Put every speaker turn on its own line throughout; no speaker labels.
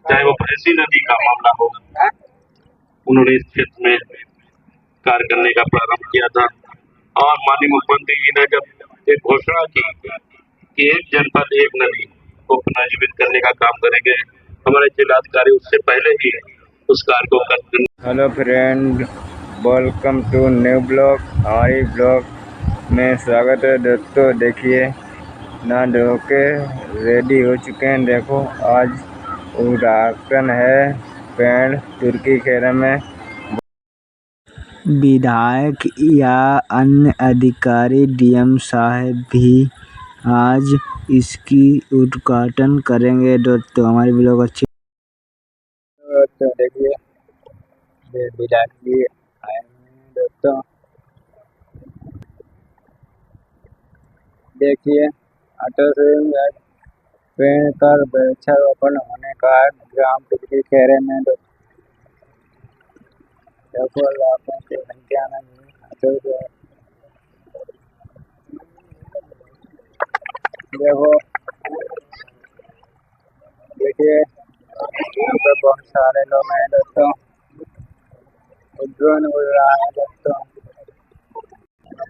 चाहे वो भैंसी नदी का मामला हो, उन्होंने इस क्षेत्र में कार्य करने का प्रारंभ किया था। और माननीय मुख्यमंत्री जी ने जब एक घोषणा की कि एक जनपद एक नदी को पुनर्जीवित करने का काम करेंगे, हमारे जिलाधिकारी उससे पहले ही उस कार्य को कर।
Hello friend, welcome to new blog. हमारी ब्लॉग में स्वागत है दोस्तों। देखिए ना धो के रेडी हो चुके हैं। देखो आज उद्घाटन है पेड़ तुर्की खेड़ा में। विधायक या अन्य अधिकारी डीएम साहब भी आज इसकी उद्घाटन करेंगे दोस्तों। हमारी ब्लॉग अच्छी देखिए विधायक जी आए हैं दोस्तों। देखिए ऑटो से पेड़ पर वृक्षारोपण होने का ग्राम तुर्की खेड़े में देखो लाखों की संख्या में ऑटो से देखो देखिए यहाँ पे बहुत सारे लोग हैं दोस्तों। ड्रोन उड़ रहा है दोस्तों।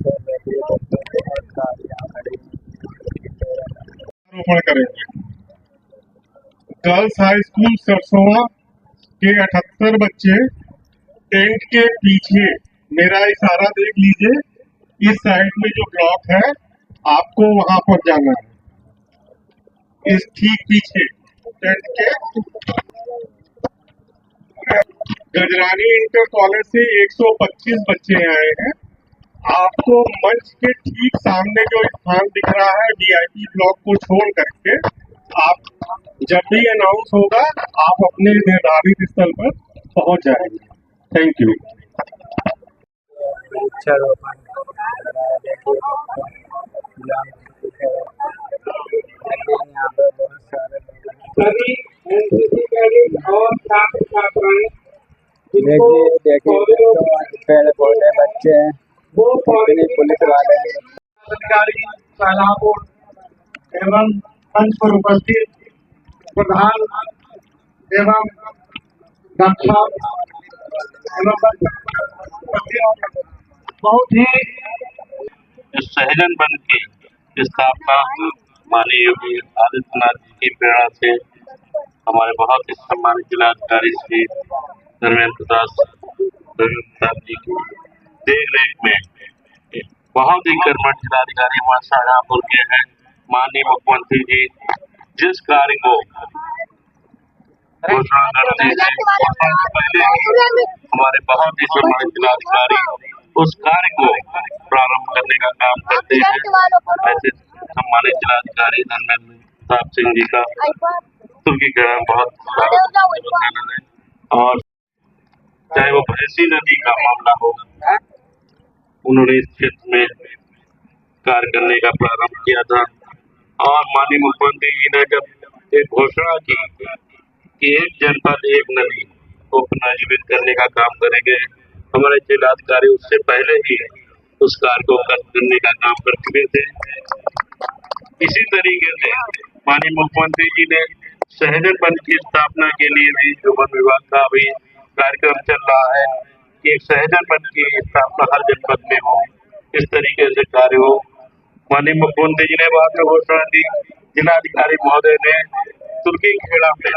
देखिए दोस्तों बहुत गाड़ियाँ खड़ी
रोपण करेंगे। गर्ल्स हाई स्कूल सरसोवा के 78 बच्चे टेंट के पीछे, मेरा इशारा देख लीजिए, इस साइड में जो ब्लॉक है आपको वहां पर जाना है। इस ठीक पीछे टेंट के गजरानी इंटर कॉलेज से 125 बच्चे आए हैं। आपको मंच के ठीक सामने जो स्थान दिख रहा है वीआईपी ब्लॉक को छोड़ करके, आप जब भी अनाउंस होगा आप अपने निर्धारित स्थल पर पहुंच जाएंगे। Thank you.
वृक्षारोपण यहाँ पे बहुत सारे देखिए पेड़ पौधे बच्चे हैं, पुलिस वाले
अधिकारी एवं मंच पर उपस्थित प्रधान एवं डॉक्टर एवं बहुत ही
सहजन वन की स्थापना माननीय योगी आदित्यनाथ जी की प्रेरणा से हमारे बहुत ही सम्मानित जिलाधिकारी श्री धर्मेंद्र प्रसाद जी की देख रेख में बहुत ही कर्मठ जिलाधिकारी हमारे शाहजहांपुर के हैं। माननीय मुख्यमंत्री जी जिस कार्य को घोषणा करते हैं पहले ही हमारे बहुत ही सम्मानित जिलाधिकारी उस कार्य को प्रारंभ करने का काम करते हैं। ऐसे सम्मानित जिलाधिकारी धर्मेंद्र प्रताप सिंह जी का तुर्की खेड़ा में बहुत स्वागत है। और चाहे वो भैंसी नदी का मामला हो, उन्होंने इस क्षेत्र में कार्य करने का प्रारंभ किया था। और माननीय मुख्यमंत्री जी ने जब एक घोषणा की कि एक जनपद एक नदी को पुनर्जीवित करने का काम करेंगे, हमारे जिलाधिकारी उससे पहले ही उस कार्य को करने का काम कर चुके थे। इसी तरीके से माननीय मुख्यमंत्री जी ने सहजन वन की स्थापना के लिए भी जो वन विभाग का अभी कार्यक्रम चल रहा है कि एक सहजन वन की स्थापना हर जनपद में हो, इस तरीके से कार्य हो। माननीय मुख्यमंत्री जी ने बाद में घोषणा दी, जिलाधिकारी महोदय ने तुर्की खेड़ा में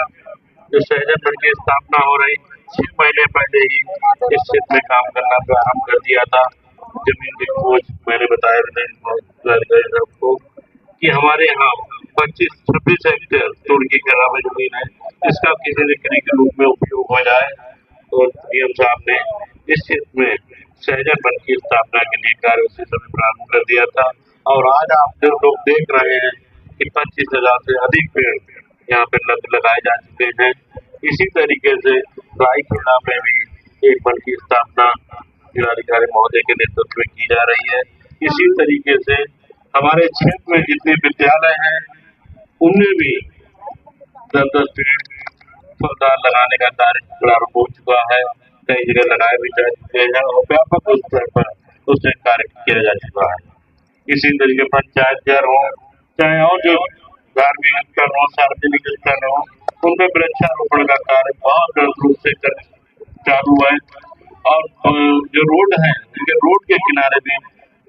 जो सहजन वन की स्थापना हो रही 6 महीने पहले ही इस क्षेत्र में काम करना प्रारंभ कर दिया था। जमीन की खोज मैंने बताया जिलाधिकारी साहब को कि हमारे यहाँ 25-26 हेक्टेयर तुर्की खेड़ा में जमीन है, इसका किसी न किसी के रूप में उपयोग हो जाए। तो डीएम साहब ने इस क्षेत्र में सहजन वन की स्थापना के लिए कार्य उसी समय प्रारंभ कर दिया था। और आज आप जो लोग देख रहे हैं कि 25,000 से अधिक पेड़ यहाँ पे लगाए जा चुके हैं। इसी तरीके से रायखेड़ा में भी एक वन की स्थापना जिलाधिकारी महोदय के नेतृत्व में की जा रही है। इसी तरीके से हमारे क्षेत्र में जितने विद्यालय हैं उनमें भी 10-10 पेड़ फलदार लगाने का कार्य प्रारंभ हो चुका है। कई जगह लगाए भी जा चुके हैं और व्यापक स्तर पर उससे कार्य किया जा चुका है। इसी तरीके पंचायत घर हो, चाहे और जो धार्मिक स्थल हो, सार्वजनिक स्थल हो, उनमें वृक्षारोपण का कार्य बहुत रूप से चालू है। और जो रोड है, रोड के किनारे भी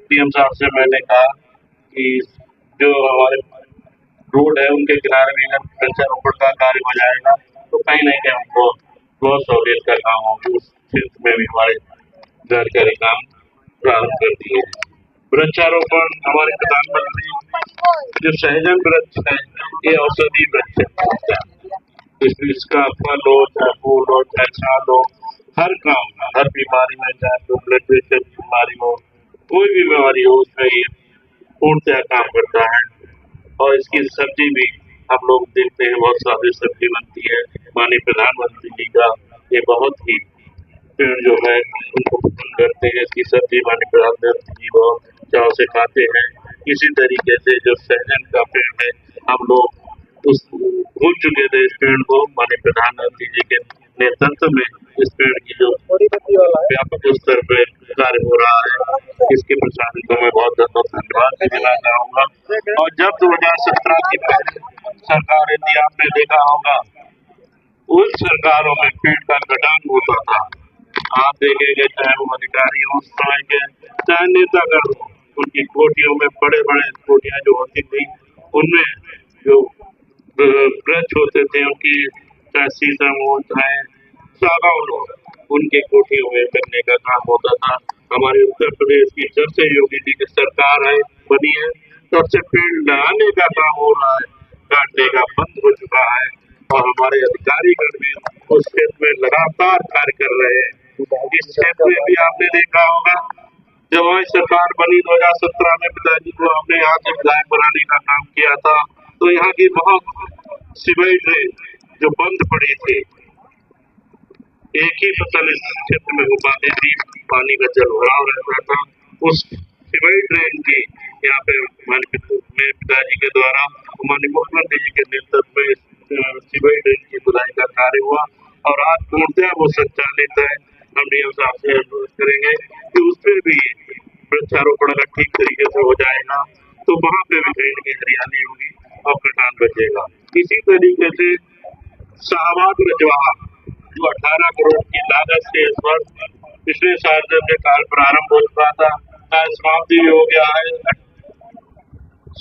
पीएम साहब से मैंने कहा कि जो हमारे रोड है उनके किनारे भी अगर वृक्षारोपण का कार्य हो जाएगा तो कहीं ना कहीं हमको बहुत सहूलियत का काम होगी। उस क्षेत्र में भी हमारे जानकारी काम प्रारंभ कर दिए हैं। वृक्षारोपण हमारे प्रधानमंत्री जो सहजन वृक्ष है, ये औषधि वृक्ष है। इसका फल हो, चाहे फूल हो, चाहे छाल हो, हर काम हर बीमारी में, चाहे ब्लड प्रेशर की बीमारी हो, कोई भी बीमारी हो, उसमें ये पूर्णतः काम करता है। और इसकी सब्जी भी हम लोग देखते हैं, बहुत स्वादिष्ट सब्जी बनती है। माननीय प्रधानमंत्री जी का ये बहुत ही पेड़ जो है उनको पसंद करते हैं, इसकी सब्जी माननीय प्रधानमंत्री जी बहुत चाव से खाते हैं। इसी तरीके से जो सहजन का पेड़ है, हम लोग उस भूल चुके थे इस पेड़ को। माननीय प्रधानमंत्री जी के नेतृत्व में इस पेड़ की जो व्यापक स्तर पे कार्य हो रहा है, इसके प्रशासन को मैं बहुत धन्यवाद देना चाहूँगा। और जब 2017 की पहली सरकार यदि आपने देखा होगा, उन सरकारों में पेड़ का कटान होता था। आप देखेंगे चाहे वो अधिकारी हो उस समय के, चाहे नेतागण हो, उनकी कोठियों में बड़े बड़े कोठियां जो होती थी, उनमें जो वृक्ष होते थे उनकी, चाहे शीशम हो, चाहे सागौन हो, उनके कोठियों में करने का काम होता था। हमारे उत्तर प्रदेश की जब से योगी जी की सरकार है बनी है, तब से पेड़ लगाने का काम हो रहा है, काटने का बंद हो चुका है। और हमारे अधिकारीगण भी उस क्षेत्र में लगातार कार्य कर रहे हैं। इस क्षेत्र में भी आपने देखा होगा, जब हमारी सरकार बनी 2017 में, पिताजी को हमने यहाँ से विधायक बनाने का काम किया था, तो यहाँ की बहुत सीवेज ड्रेन जो बंद पड़ी थी, एक ही फसल इस क्षेत्र में हो पाती थी, पानी का जल भराव रहता था। उस सीवेज ड्रेन की यहाँ पे माननीय पिताजी के द्वारा माननीय मुख्यमंत्री जी के नेतृत्व में सीवेज ड्रेन की खुदाई का कार्य हुआ और आज पूर्णतः वो संचालित है। हम डीएम साहब से अनुरोध करेंगे कि उसमें भी वृक्षारोपण का ठीक तरीके से हो जाएगा, तो वहाँ पे भी पेड़ की हरियाली होगी और कटान बचेगा। इसी तरीके से शाहबाद रजवाहा जो 18 करोड़ की लागत से इस वर्ष पिछले साल जब ये कार्य प्रारंभ हो चुका था, आज समाप्ति भी हो गया है।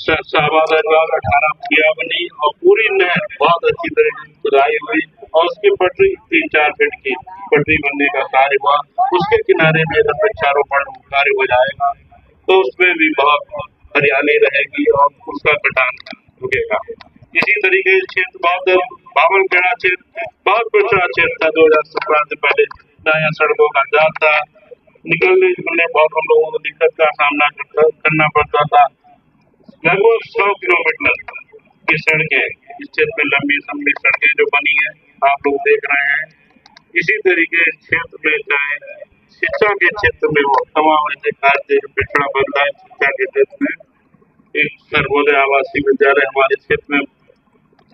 शाहबाद रजवाहा 18 किया बनी और पूरी नहर बहुत अच्छी तरह से खुदाई हुई और उसकी पटरी 3-4 फीट की पटरी बनने का कार्य हुआ। उसके किनारे में अगर वृक्षारोपण कार्य हो जाएगा तो उसमें भी बहुत हरियाली रहेगी और उसका कटान रुकेगा। इसी तरीके से क्षेत्र बहुत बावलखेड़ा क्षेत्र बहुत पिछड़ा क्षेत्र था। 2017 से पहले न यहाँ सड़कों का जाल था, निकलने जुलने बहुत हम लोगों को दिक्कत का सामना करना पड़ता था। लगभग 100 किलोमीटर की सड़कें इस क्षेत्र में लंबी लंबी सड़कें जो बनी है, आप लोग देख रहे हैं। इसी तरीके क्षेत्र में चाहे शिक्षा के क्षेत्र में हो, तमाम ऐसे कार्य पिछड़ा बन रहा है। शिक्षा के क्षेत्र में एक सर्वोदय आवासीय विद्यालय हमारे क्षेत्र में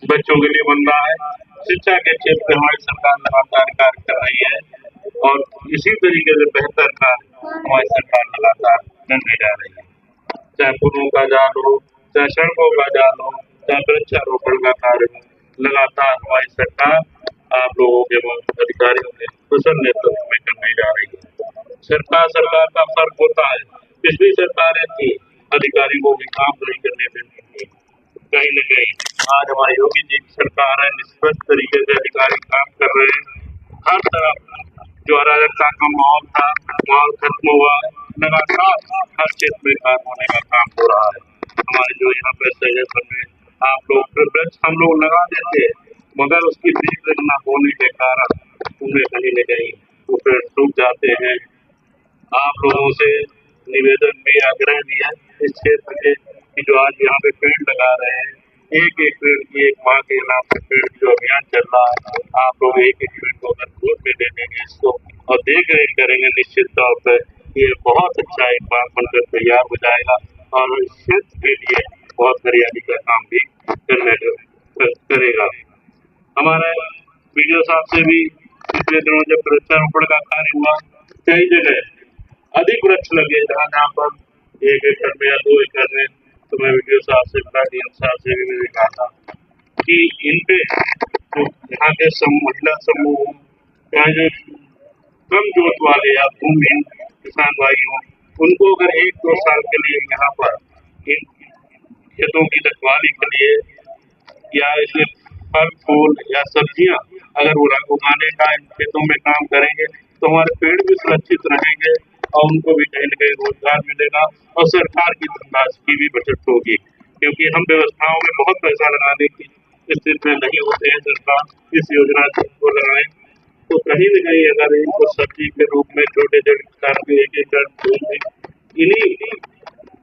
बच्चों के लिए बन रहा है। शिक्षा के क्षेत्र में हमारी सरकार लगातार कार्य कर रही है और इसी तरीके से बेहतर कार्य हमारी सरकार लगातार करने जा रही है। चाहे पुलों का जाल हो, चाहे सड़कों का जाल हो, चाहे वृक्षारोपण का कार्य हो, लगातार हमारी सरकार आप लोगों के अधिकारियों के कुशल नेतृत्व में करने जा रही है। सरकार का फर्क होता है। पिछली सरकारें थी, अधिकारियों को भी काम नहीं करने देती थी। कहीं न कहीं आज हमारी योगी जी की सरकार है, निष्पक्ष तरीके से अधिकारी काम कर रहे हैं। हर तरफ जो अराजकता का माहौल था, माहौल खत्म हुआ है। लगातार हर क्षेत्र में काम होने का काम हो रहा है। हमारे जो यहाँ पे सहजन में आप लोग वृक्ष हम लोग लगा देते हैं, मगर उसकी देख न होने के कारण उनमें कहीं न कहीं वो पेड़ सूख जाते हैं। आप लोगों से निवेदन भी, आग्रह भी है इस क्षेत्र के कि जो आज यहाँ पे पेड़ लगा रहे हैं, एक एक पेड़ की एक माँ के नाम पे पेड़ जो अभियान चल रहा है, आप लोग एक एक पेड़ को अगर गोद में ले लेंगे इसको और देख रेख करेंगे, निश्चित तौर पर ये बहुत अच्छा एक बाग बनकर तैयार हो जाएगा और इस क्षेत्र के लिए बहुत हरियाली का काम भी करेगा। हमारे वीडियो साहब से भी पिछले दिनों जब वृक्षारोपण का कार्य हुआ, कई जगह अधिक वृक्ष लगे, जहाँ पर 1 एकड़ में या 2 एकड़ में, तो मैं वीडियो साहब से डीएम साहब से भी मैंने कहा था कि इन पे तो यहाँ के महिला समूह या जो कम जोत वाले या भूमिहीन किसान भाई हों, उनको अगर 1-2 साल के लिए यहाँ पर इन खेतों की रखवाली के लिए या इसमें फल फूल या सब्जियां अगर वो उगाने का इन खेतों में काम करेंगे तो हमारे पेड़ भी सुरक्षित रहेंगे और उनको भी कहीं न कहीं रोजगार मिलेगा और सरकार की धनराशि की भी बचत होगी, क्योंकि हम व्यवस्थाओं में बहुत पैसा लगाने की स्थिति में नहीं होते हैं। सरकार इस योजना को लगाए तो कहीं न कहीं अगर इनको सब्जी के रूप में छोटे छोटे किसान को 1 एकड़ भूमि इन्हीं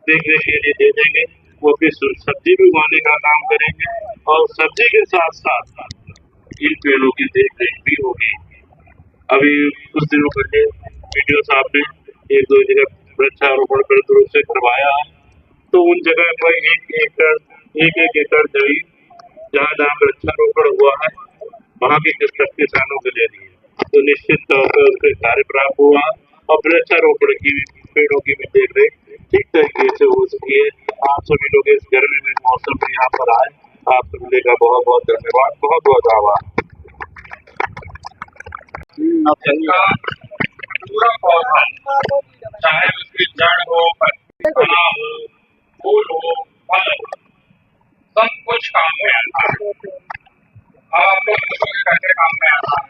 देखने के लिए दे देंगे, वो फिर सब्जी भी उगाने का काम करेंगे और सब्जी के साथ साथ इन पेड़ों की देखरेख भी होगी। अभी कुछ दिनों पहले वीडियो साहब ने 1-2 जगह वृक्षारोपण कृत रूप से करवाया है, तो उन जगह पर 1 एकड़ जमीन जहाँ वृक्षारोपण हुआ है वहाँ की दस्तक किसानों के लिए दी है, तो निश्चित तौर पर उनके कार्य प्राप्त हुआ और वृक्षारोपण की भी पेड़ों की भी देखरेख ठीक तरीके से हो सकी है। आप सभी लोग इस गर्मी में मौसम में यहाँ पर आए, आप सभी का बहुत बहुत धन्यवाद, बहुत बहुत आभार। पूरा पौधा चाहे उसकी जड़ हो, तना हो, फूल हो, फल हो, सब कुछ काम में आता है। आप लोग सोचोगे कैसे काम में आता है?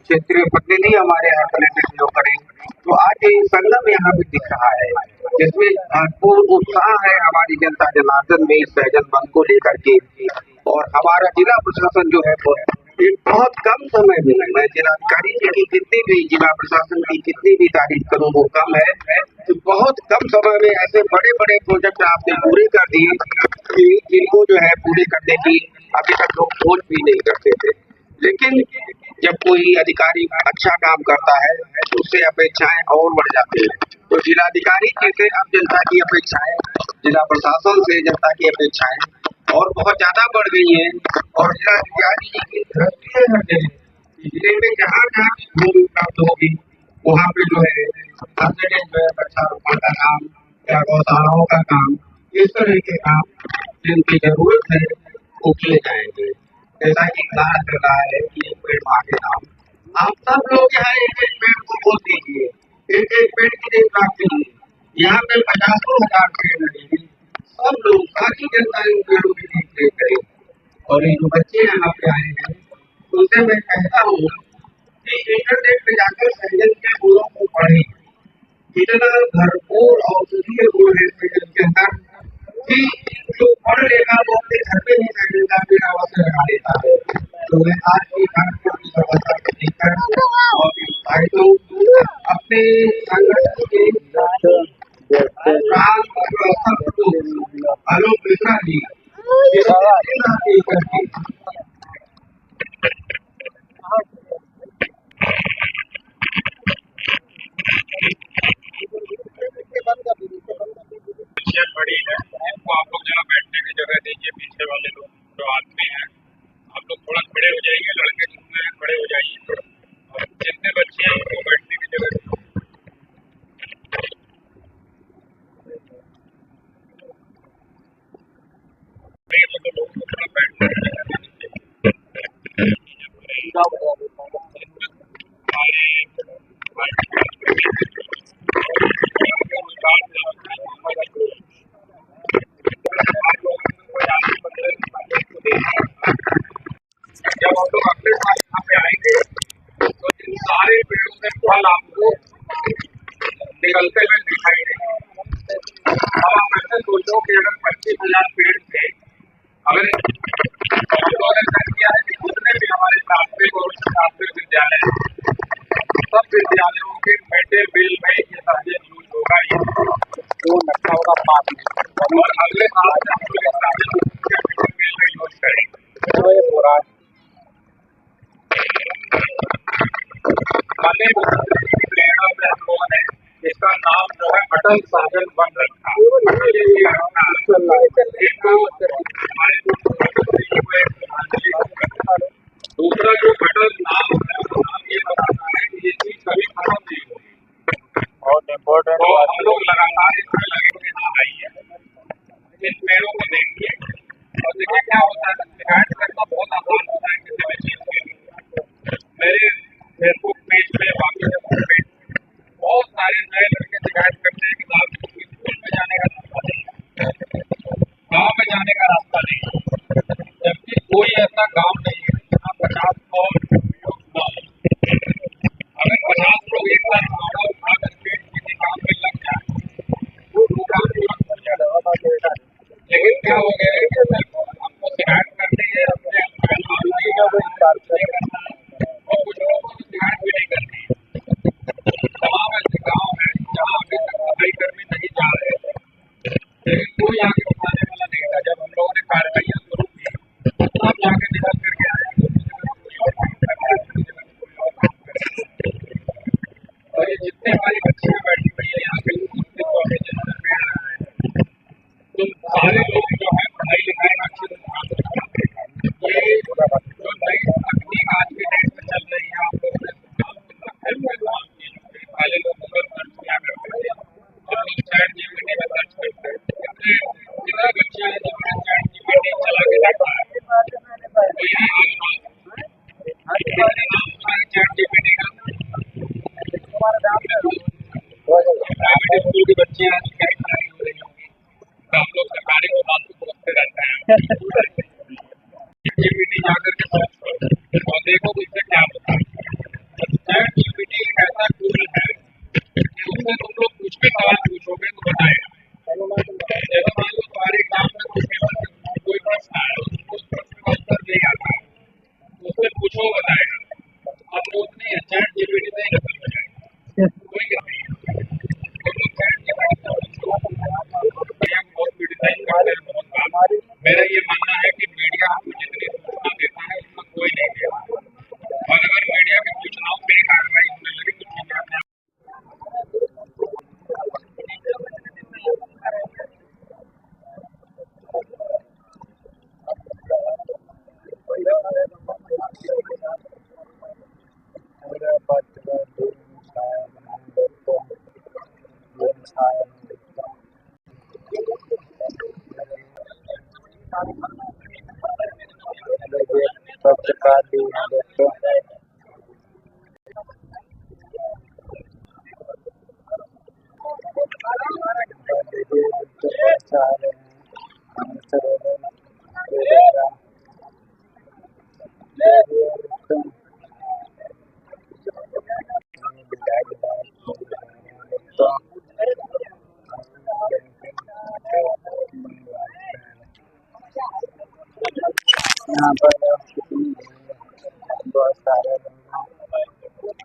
क्षेत्रीय प्रतिनिधि हमारे यहाँ कलेक्टर जो करें, तो आज ये संगम यहाँ पे दिख रहा है, जिसमें भरपूर उत्साह है हमारी जनता जनार्दन में इस सहजन बंद को लेकर के। और हमारा जिला प्रशासन जो है ये बहुत कम समय में, मैं जिलाधिकारी जी की कितनी भी, जिला प्रशासन की कितनी भी तारीफ करूँ वो कम है, तो बहुत कम समय में ऐसे बड़े बड़े प्रोजेक्ट आपने पूरे कर दिए कि जिनको जो है पूरे करने की अभी तक लोग सोच भी नहीं करते थे। लेकिन जब कोई अधिकारी अच्छा काम करता है तो उससे अपेक्षाएं और बढ़ जाती है। तो जिलाधिकारी जी से अब जनता की अपेक्षाएं, जिला प्रशासन से जनता की अपेक्षाएं और बहुत ज्यादा बढ़ गई है। और जिलाधिकारी जी की दृष्टि जिले में जहाँ जहाँ भूमि प्राप्त होगी वहाँ पे जो है वृक्षारोपण का काम या गौशालाओं का काम, इस तरह के काम जिनकी जरूरत है वो किए जाएंगे। जैसा कि कहा जा रहा है कि एक पेड़ मांगे नाम, आप सब लोग यहाँ एक पेड़ को बोल दीजिए, एक पेड़ की देखभाल कीजिए। यहाँ पे 50,000 पेड़ लगेंगे, सब लोग सारी जनता इन पेड़ों की देखरेख करे। और ये जो बच्चे यहाँ पे आए हैं उनसे मैं कहता हूँ कि इंटरनेट पे जाकर सहजन के गुणों को पढ़े, इतना भरपूर औषधीय गुण है सहजन के अंदर कि जो पढ़ लेगा वो अपने घर पे ही सहजन का पेड़ अवश्य लगा लेता है। तो मैं आज की कार्यक्रम की व्यवस्था को देखकर और अपने संगठन के आलोक मिश्रा जी
बड़ी है, तो आप लोग जरा बैठने की जगह दीजिए। पीछे वाले लोग जो आदमी हैं आप लोग थोड़ा खड़े हो जाइए, लड़के जितने खड़े हो जाइए और जितने बच्चे हैं उनको बैठने की जगह दीजिए। लोग थोड़ा बैठने की जगह जब आप लोग अगले साल यहाँ पे आएंगे तो इन सारे पेड़ों में फल आपको निकलते हुए दिखाई देंगे। अब आप ऐसे सोचो कि अगर 25,000 पेड़ थे, अगर किया है कि जितने भी हमारे प्राथमिक विद्यालय सब विद्यालयों के मिड डे मील में ये सहजन यूज होगा, ये रखा होगा पास में, और अगले साल से हम लोग मिड डे मील में यूज करेंगे। पूरा प्रेरणा से हम लोगों ने इसका नाम जो है अटल सहजन वन रखा। दूसरा जो अटल नाम है ये बताता है कि ये चीज कभी खत्म नहीं होगी, बहुत इम्पोर्टेंट। तो हम लोग लगातार इसमें लगे हुए आ रही है। इन पेड़ों को देखिए, क्या होता है, शिकायत करना बहुत आसान होता है किसी भी चीज के लिए। मेरे फेसबुक पेज पे, बाकी जगहों पे बहुत सारे नए लड़के शिकायत करते हैं कि साहब स्कूल में जाने का रास्ता नहीं, गाँव में जाने का रास्ता नहीं, जबकि कोई ऐसा गाँव नहीं है जहाँ 50 लोग ना हो। अगर 50 लोग एक साथ भाड़ा उठा करके किसी काम में लग जाए वो काम तुरंत हो जाएगा। लेकिन क्या हो गया है कि हमको शिकायत करनी है, अपने नहीं करना है, और कुछ लोगों को तो शिकायत भी नहीं करनी है। तमाम ऐसे गाँव हैं जहाँ अभी तक सफाई कर्मी नहीं जा रहे थे, लेकिन कोई आगे उठाने वाला नहीं था। जब हम लोगों ने कार्रवाइयाँ शुरू की तब जाके निकल करके आए कि उसकी जगह कोई और काम कर रहा है, उसकी जगह कोई और काम कर रहा है। और ये जितने हमारी बच्चियां बैठी हुई है यहाँ पे, जितने कॉलेज में पढ़ रहा है, तो सारे लोग जो है पढ़ाई लिखाई में अच्छे से ध्यान रखते हैं। ये जो नई तकनीक आज के डेट में चल रही है, आप लोगों ने पहले लोग गूगल सर्च किया करते थे, अब लोग चैट जीपीटी में सर्च करते हैं। कितने बच्चे हैं जिन्होंने चैट जीपीटी चला के देखा है, तो यही चैट जीपीटी का प्राइवेट स्कूल के बच्चे आज क्या तैयारी हो रही होंगी, तो हम लोग सरकारी को बात को पूछते रहते हैं। जीपीटी जाकर के सर्च करो और देखो कि इससे क्या होता है। चैट जीपीटी एक ऐसा टूल है कि उससे तुम लोग कुछ भी सवाल पूछोगे तो बताएगा। जैसे मान लो तुम्हारे एग्जाम में कुछ पेपर में कोई प्रश्न आया, उस प्रश्न का उत्तर नहीं आता है, उससे पूछो बताएगा। अब लोग नहीं है, चैट जीपीटी से ही नकल हो जाएगा, कोई नहीं है। तुम लोग चैट जीपीटी से पूछो, बहुत क्रिटिसाइज करते हैं बहुत बार। मेरा ये मानना है कि मीडिया हमको जितनी सूचना देता है उसका कोई नहीं देता, और अगर मीडिया की सूचनाओं पर कार्रवाई होने लगी तो ठीक है।
पत्रकार भी हैं दोस्तों, देखिए बहुत सारे यहाँ पर बहुत सारे लोग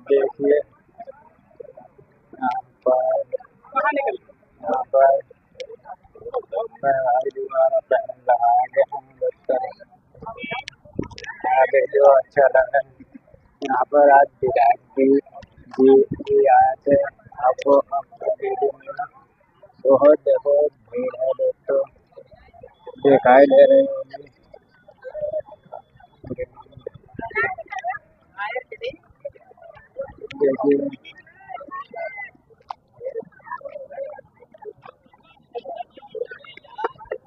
देखिए, यहाँ पर दीवारा पहन लगाया गया है जो अच्छा लगा। यहाँ पर आज विराट जी आए थे, आपको वीडियो में बहुत भीड़ है दोस्तों, दिखाई दे रहे होंगे। देखिए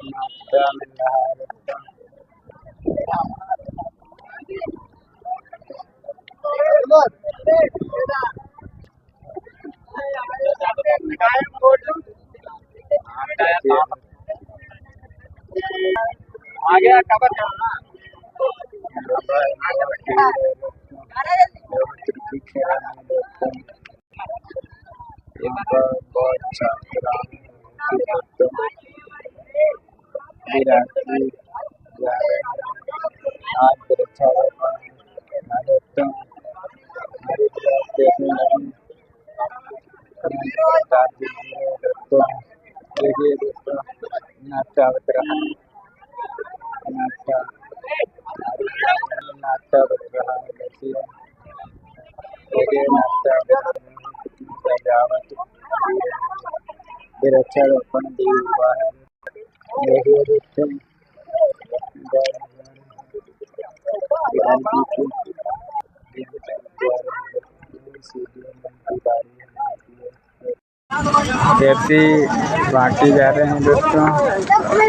नाश्ता मिल रहा है दोस्तों। आ गया कवर करना बहुत छात्रा आज वृक्षारोपण देखने लगी। दोस्तों देखिए दोस्तों, नाश्ता बच रहा है, नाश्ता बच रहा है। देखिए नाश्ता सजावट वृक्षारोपण भी हुआ है। देखिए दोस्तों पेप्सी बांटी जा रहे हैं दोस्तों,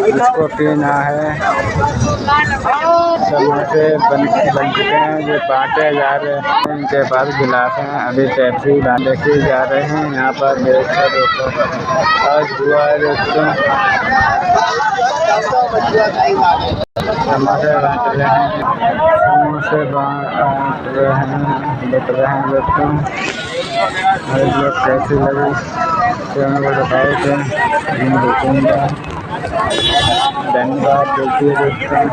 जिसको पीना है। समोसे बन चुके हैं जो बांटे जा रहे हैं। इनके पास गिलास हैं, अभी पेप्सी लेके जा रहे हैं। यहाँ पर देखकर दोस्तों आज हुआ है दोस्तों, समोसे बांट रहे हैं, समोसे बांट रहे हैं, बट रहे हैं दोस्तों। हर लोग कैसी लगी तो हमें बताए थे। धन्यवाद, देखिए दोस्तों।